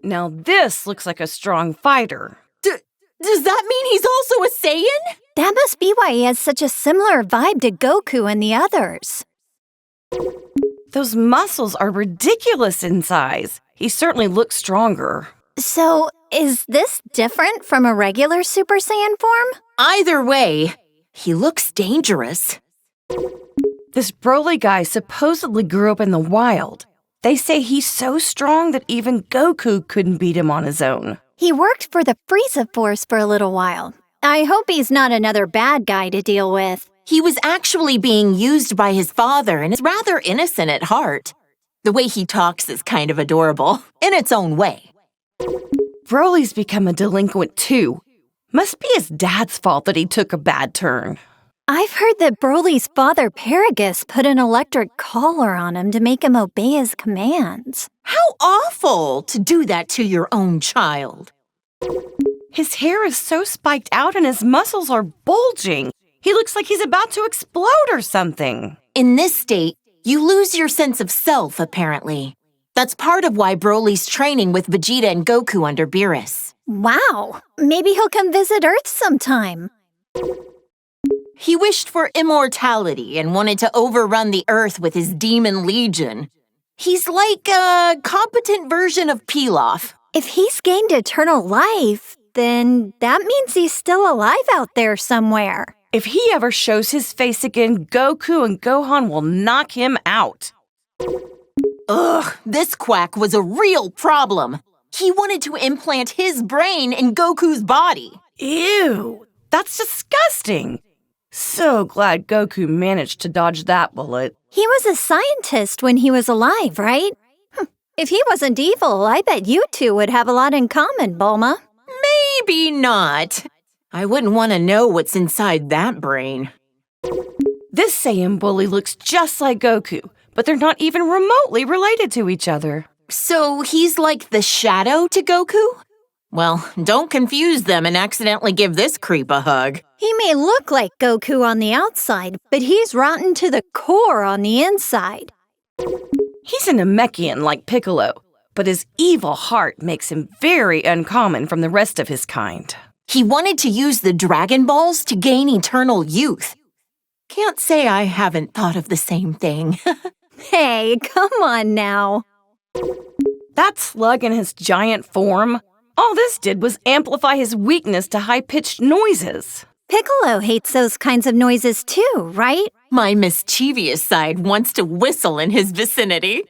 Now this looks like a strong fighter. Does that mean he's also a Saiyan? That must be why he has such a similar vibe to Goku and the others. Those muscles are ridiculous in size. He certainly looks stronger. So, is this different from a regular Super Saiyan form? Either way, he looks dangerous. This Broly guy supposedly grew up in the wild. They say he's so strong that even Goku couldn't beat him on his own. He worked for the Frieza Force for a little while. I hope he's not another bad guy to deal with. He was actually being used by his father and is rather innocent at heart. The way he talks is kind of adorable, in its own way. Broly's become a delinquent too. Must be his dad's fault that he took a bad turn. I've heard that Broly's father, Paragus, put an electric collar on him to make him obey his commands. How awful to do that to your own child. His hair is so spiked out and his muscles are bulging. He looks like he's about to explode or something. In this state, you lose your sense of self, apparently. That's part of why Broly's training with Vegeta and Goku under Beerus. Wow, maybe he'll come visit Earth sometime. He wished for immortality and wanted to overrun the Earth with his demon legion. He's like a competent version of Pilaf. If he's gained eternal life, then that means he's still alive out there somewhere. If he ever shows his face again, Goku and Gohan will knock him out. Ugh, this quack was a real problem. He wanted to implant his brain in Goku's body. Ew, that's disgusting. So glad Goku managed to dodge that bullet. He was a scientist when he was alive, right? If he wasn't evil, I bet you two would have a lot in common, Bulma. Maybe not. I wouldn't want to know what's inside that brain. This Saiyan bully looks just like Goku, but they're not even remotely related to each other. So he's like the shadow to Goku? Well, don't confuse them and accidentally give this creep a hug. He may look like Goku on the outside, but he's rotten to the core on the inside. He's a Namekian like Piccolo, but his evil heart makes him very uncommon from the rest of his kind. He wanted to use the Dragon Balls to gain eternal youth. Can't say I haven't thought of the same thing. Hey, come on now. That slug in his giant form, all this did was amplify his weakness to high-pitched noises. Piccolo hates those kinds of noises too, right? My mischievous side wants to whistle in his vicinity.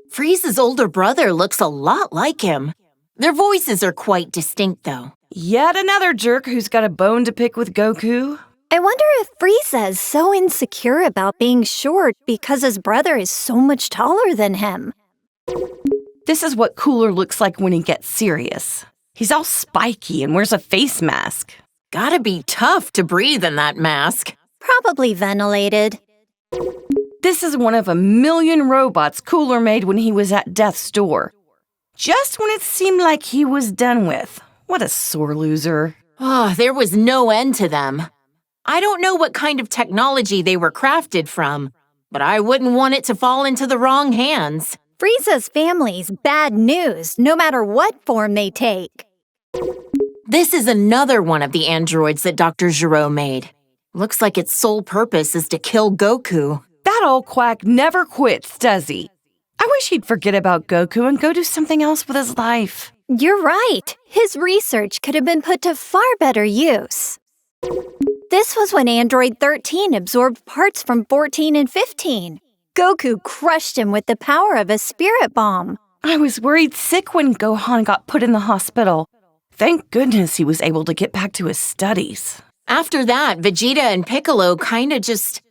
Frieza's older brother looks a lot like him. Their voices are quite distinct, though. Yet another jerk who's got a bone to pick with Goku. I wonder if Frieza is so insecure about being short because his brother is so much taller than him. This is what Cooler looks like when he gets serious. He's all spiky and wears a face mask. Gotta be tough to breathe in that mask. Probably ventilated. This is one of a million robots Cooler made when he was at Death's door. Just when it seemed like he was done with. What a sore loser. Oh, there was no end to them. I don't know what kind of technology they were crafted from, but I wouldn't want it to fall into the wrong hands. Frieza's family's bad news, no matter what form they take. This is another one of the androids that Dr. Gero made. Looks like its sole purpose is to kill Goku. That old quack never quits, does he? I wish he'd forget about Goku and go do something else with his life. You're right. His research could have been put to far better use. This was when Android 13 absorbed parts from 14 and 15. Goku crushed him with the power of a spirit bomb. I was worried sick when Gohan got put in the hospital. Thank goodness he was able to get back to his studies. After that, Vegeta and Piccolo kinda just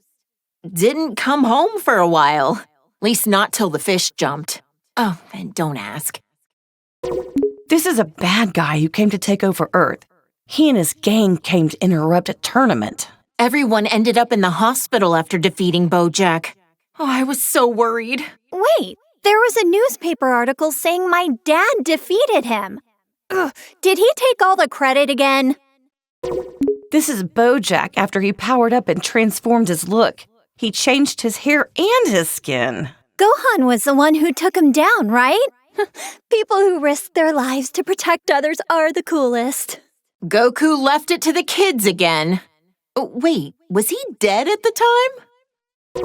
didn't come home for a while. At least not till the fish jumped. Oh, and don't ask. This is a bad guy who came to take over Earth. He and his gang came to interrupt a tournament. Everyone ended up in the hospital after defeating BoJack. Oh, I was so worried. Wait, there was a newspaper article saying my dad defeated him. Ugh, did he take all the credit again? This is BoJack after he powered up and transformed his look. He changed his hair and his skin. Gohan was the one who took him down, right? People who risk their lives to protect others are the coolest. Goku left it to the kids again. Oh, wait, was he dead at the time?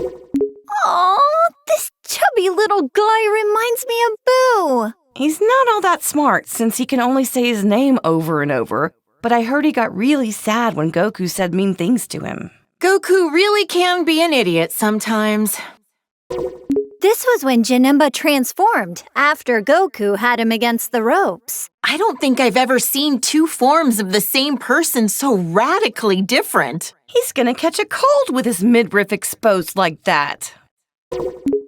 Aw, this chubby little guy reminds me of Boo. He's not all that smart since he can only say his name over and over, but I heard he got really sad when Goku said mean things to him. Goku really can be an idiot sometimes. This was when Janemba transformed after Goku had him against the ropes. I don't think I've ever seen two forms of the same person so radically different. He's gonna catch a cold with his midriff exposed like that.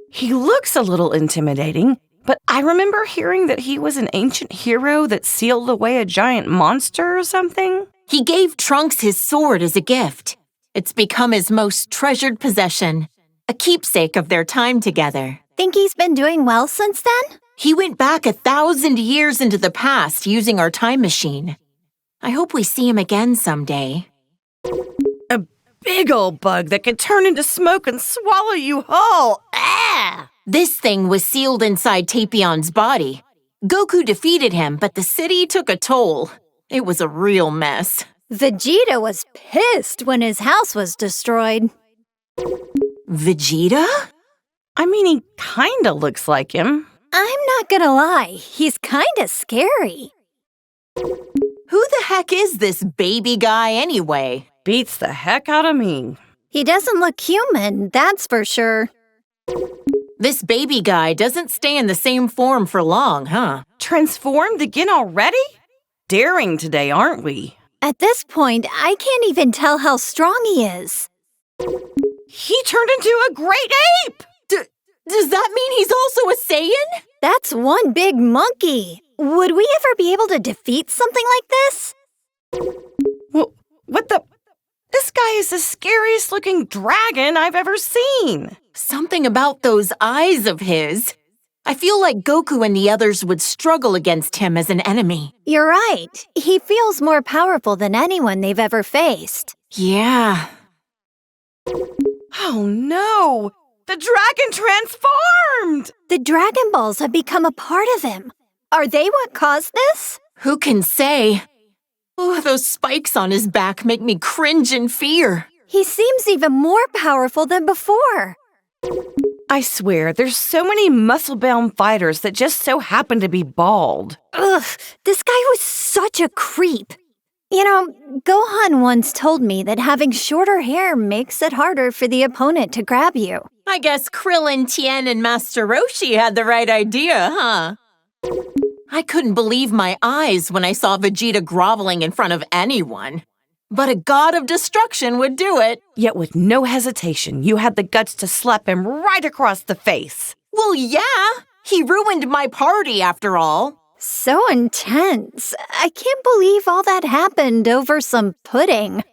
He looks a little intimidating, but I remember hearing that he was an ancient hero that sealed away a giant monster or something. He gave Trunks his sword as a gift. It's become his most treasured possession, a keepsake of their time together. Think he's been doing well since then? He went back 1,000 years into the past using our time machine. I hope we see him again someday. A big old bug that could turn into smoke and swallow you whole. Ah! This thing was sealed inside Tapion's body. Goku defeated him, but the city took a toll. It was a real mess. Vegeta was pissed when his house was destroyed. Vegeta? I mean, he kinda looks like him. I'm not gonna lie, he's kinda scary. Who the heck is this baby guy anyway? Beats the heck out of me. He doesn't look human, that's for sure. This baby guy doesn't stay in the same form for long, huh? Transformed again already? Daring today, aren't we? At this point, I can't even tell how strong he is. He turned into a great ape! Does that mean he's also a Saiyan? That's one big monkey. Would we ever be able to defeat something like this? Well, what the? This guy is the scariest looking dragon I've ever seen. Something about those eyes of his. I feel like Goku and the others would struggle against him as an enemy. You're right. He feels more powerful than anyone they've ever faced. Yeah. Oh no! The dragon transformed! The Dragon Balls have become a part of him. Are they what caused this? Who can say? Oh, those spikes on his back make me cringe in fear. He seems even more powerful than before. I swear, there's so many muscle-bound fighters that just so happen to be bald. Ugh, this guy was such a creep. You know, Gohan once told me that having shorter hair makes it harder for the opponent to grab you. I guess Krillin, Tien, and Master Roshi had the right idea, huh? I couldn't believe my eyes when I saw Vegeta groveling in front of anyone. But a god of destruction would do it. Yet with no hesitation, you had the guts to slap him right across the face. Well, yeah. He ruined my party, after all. So intense. I can't believe all that happened over some pudding.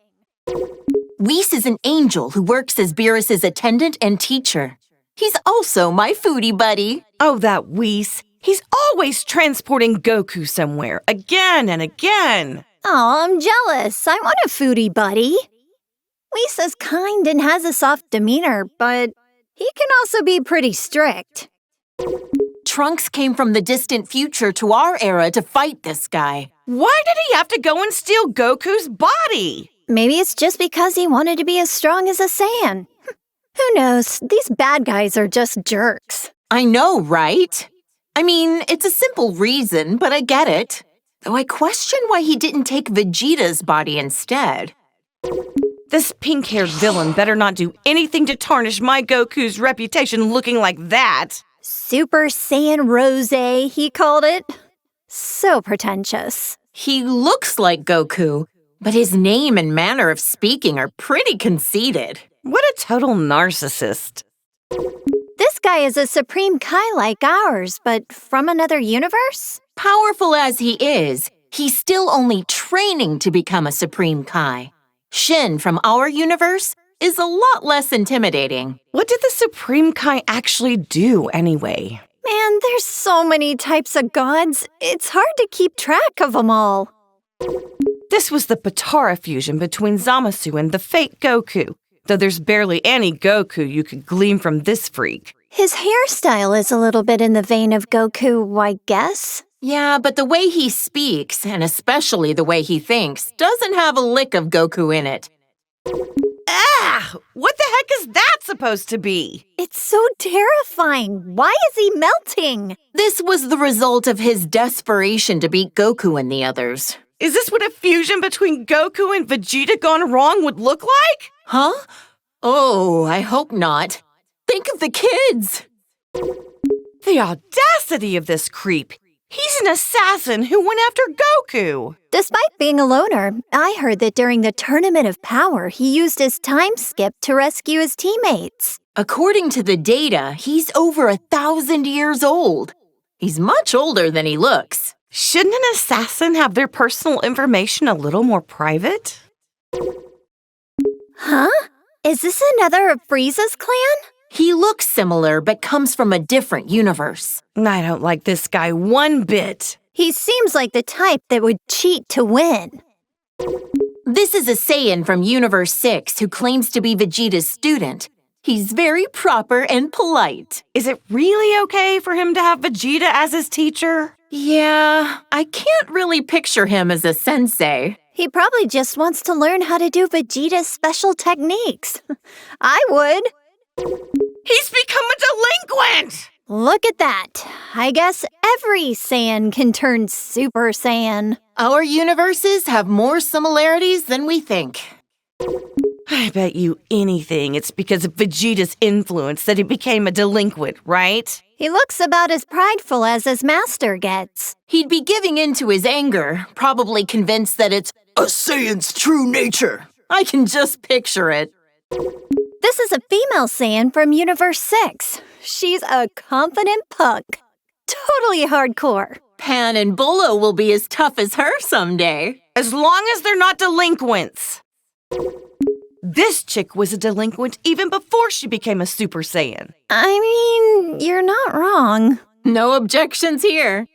Whis is an angel who works as Beerus's attendant and teacher. He's also my foodie buddy. Oh, that Whis. He's always transporting Goku somewhere, again and again. Oh, I'm jealous. I want a foodie buddy. Lisa's kind and has a soft demeanor, but he can also be pretty strict. Trunks came from the distant future to our era to fight this guy. Why did he have to go and steal Goku's body? Maybe it's just because he wanted to be as strong as a Saiyan. Who knows? These bad guys are just jerks. I know, right? I mean, it's a simple reason, but I get it. Though I question why he didn't take Vegeta's body instead. This pink-haired villain better not do anything to tarnish my Goku's reputation looking like that. Super Saiyan Rose, he called it. So pretentious. He looks like Goku, But his name and manner of speaking are pretty conceited. What a total narcissist. This guy is a Supreme Kai like ours, but from another universe? Powerful as he is, he's still only training to become a Supreme Kai. Shin from our universe is a lot less intimidating. What did the Supreme Kai actually do anyway? Man, there's so many types of gods. It's hard to keep track of them all. This was the Potara fusion between Zamasu and the fake Goku, though there's barely any Goku you could glean from this freak. His hairstyle is a little bit in the vein of Goku, I guess. Yeah, but the way he speaks, and especially the way he thinks, doesn't have a lick of Goku in it. Ah! What the heck is that supposed to be? It's so terrifying. Why is he melting? This was the result of his desperation to beat Goku and the others. Is this what a fusion between Goku and Vegeta gone wrong would look like? Huh? Oh, I hope not. Think of the kids! The audacity of this creep! He's an assassin who went after Goku! Despite being a loner, I heard that during the Tournament of Power, he used his time skip to rescue his teammates. According to the data, he's over 1,000 years old. He's much older than he looks. Shouldn't an assassin have their personal information a little more private? Huh? Is this another of Frieza's clan? He looks similar, but comes from a different universe. I don't like this guy one bit. He seems like the type that would cheat to win. This is a Saiyan from Universe 6 who claims to be Vegeta's student. He's very proper and polite. Is it really okay for him to have Vegeta as his teacher? Yeah, I can't really picture him as a sensei. He probably just wants to learn how to do Vegeta's special techniques. I would. He's become a delinquent! Look at that. I guess every Saiyan can turn Super Saiyan. Our universes have more similarities than we think. I bet you anything it's because of Vegeta's influence that he became a delinquent, right? He looks about as prideful as his master gets. He'd be giving in to his anger, probably convinced that it's a Saiyan's true nature. I can just picture it. This is a female Saiyan from Universe 6. She's a confident punk. Totally hardcore. Pan and Bolo will be as tough as her someday. As long as they're not delinquents. This chick was a delinquent even before she became a Super Saiyan. I mean, you're not wrong. No objections here.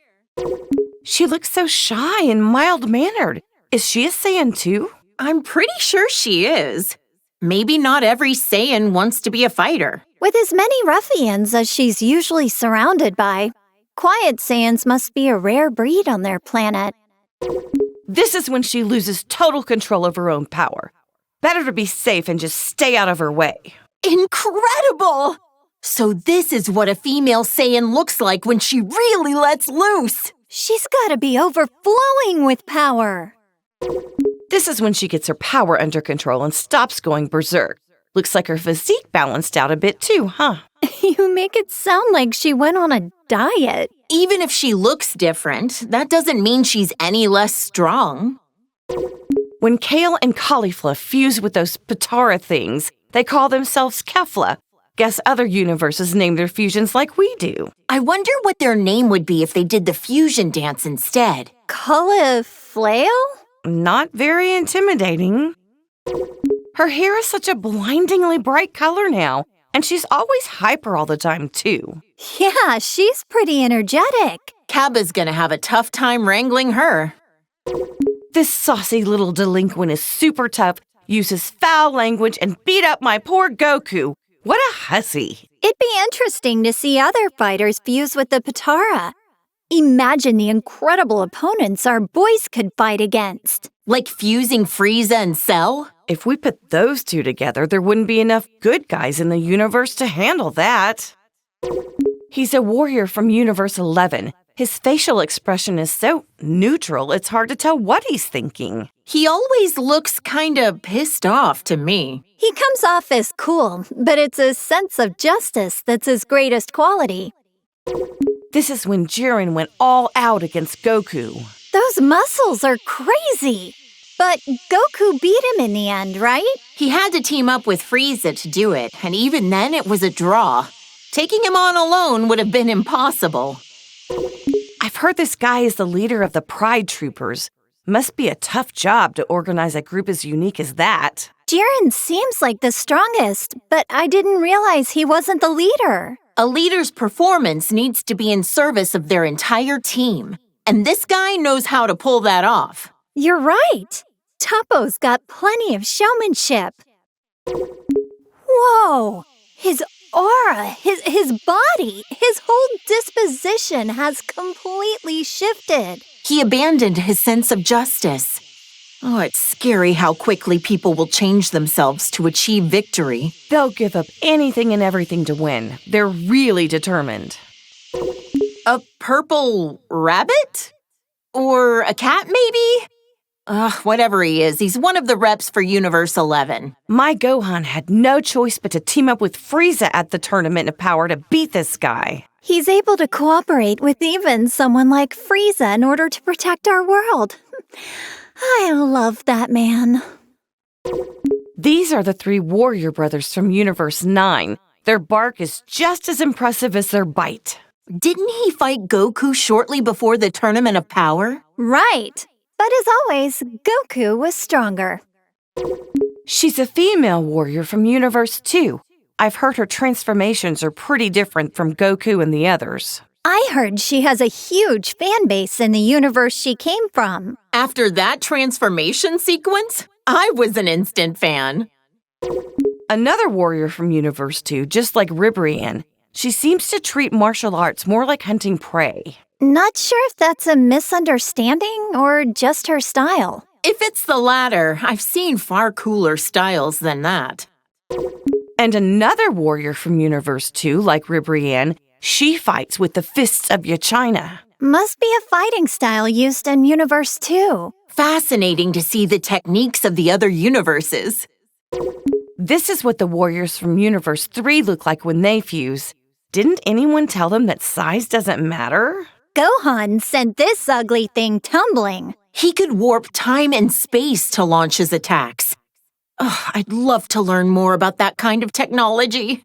She looks so shy and mild-mannered. Is she a Saiyan too? I'm pretty sure she is. Maybe not every Saiyan wants to be a fighter. With as many ruffians as she's usually surrounded by, quiet Saiyans must be a rare breed on their planet. This is when she loses total control of her own power. Better to be safe and just stay out of her way. Incredible! So this is what a female Saiyan looks like when she really lets loose. She's gotta be overflowing with power. This is when she gets her power under control and stops going berserk. Looks like her physique balanced out a bit too, huh? You make it sound like she went on a diet. Even if she looks different, that doesn't mean she's any less strong. When kale and cauliflower fuse with those Potara things, they call themselves Kefla. Guess other universes name their fusions like we do. I wonder what their name would be if they did the fusion dance instead. Cauliflower? Not very intimidating. Her hair is such a blindingly bright color now, and she's always hyper all the time, too. Yeah, she's pretty energetic. Cabba's gonna have a tough time wrangling her. This saucy little delinquent is super tough, uses foul language, and beat up my poor Goku. What a hussy. It'd be interesting to see other fighters fuse with the Potara. Imagine the incredible opponents our boys could fight against. Like fusing Frieza and Cell? If we put those two together, there wouldn't be enough good guys in the universe to handle that. He's a warrior from Universe 11. His facial expression is so neutral, it's hard to tell what he's thinking. He always looks kinda pissed off to me. He comes off as cool, but it's a sense of justice that's his greatest quality. This is when Jiren went all out against Goku. Those muscles are crazy. But Goku beat him in the end, right? He had to team up with Frieza to do it, and even then it was a draw. Taking him on alone would have been impossible. I've heard this guy is the leader of the Pride Troopers. Must be a tough job to organize a group as unique as that. Jiren seems like the strongest, but I didn't realize he wasn't the leader. A leader's performance needs to be in service of their entire team, and this guy knows how to pull that off. You're right. Toppo's got plenty of showmanship. Whoa! His aura, his body, his whole disposition has completely shifted. He abandoned his sense of justice. Oh, it's scary how quickly people will change themselves to achieve victory. They'll give up anything and everything to win. They're really determined. A purple rabbit? Or a cat, maybe? Whatever he is, he's one of the reps for Universe 11. My Gohan had no choice but to team up with Frieza at the Tournament of Power to beat this guy. He's able to cooperate with even someone like Frieza in order to protect our world. I love that man. These are the three warrior brothers from Universe 9. Their bark is just as impressive as their bite. Didn't he fight Goku shortly before the Tournament of Power? Right. But as always, Goku was stronger. She's a female warrior from Universe 2. I've heard her transformations are pretty different from Goku and the others. I heard she has a huge fan base in the universe she came from. After that transformation sequence, I was an instant fan. Another warrior from Universe 2, just like Ribrianne. She seems to treat martial arts more like hunting prey. Not sure if that's a misunderstanding or just her style. If it's the latter, I've seen far cooler styles than that. And another warrior from Universe 2, like Ribrianne, she fights with the fists of Yachina. Must be a fighting style used in Universe 2. Fascinating to see the techniques of the other universes. This is what the warriors from Universe 3 look like when they fuse. Didn't anyone tell them that size doesn't matter? Gohan sent this ugly thing tumbling. He could warp time and space to launch his attacks. I'd love to learn more about that kind of technology.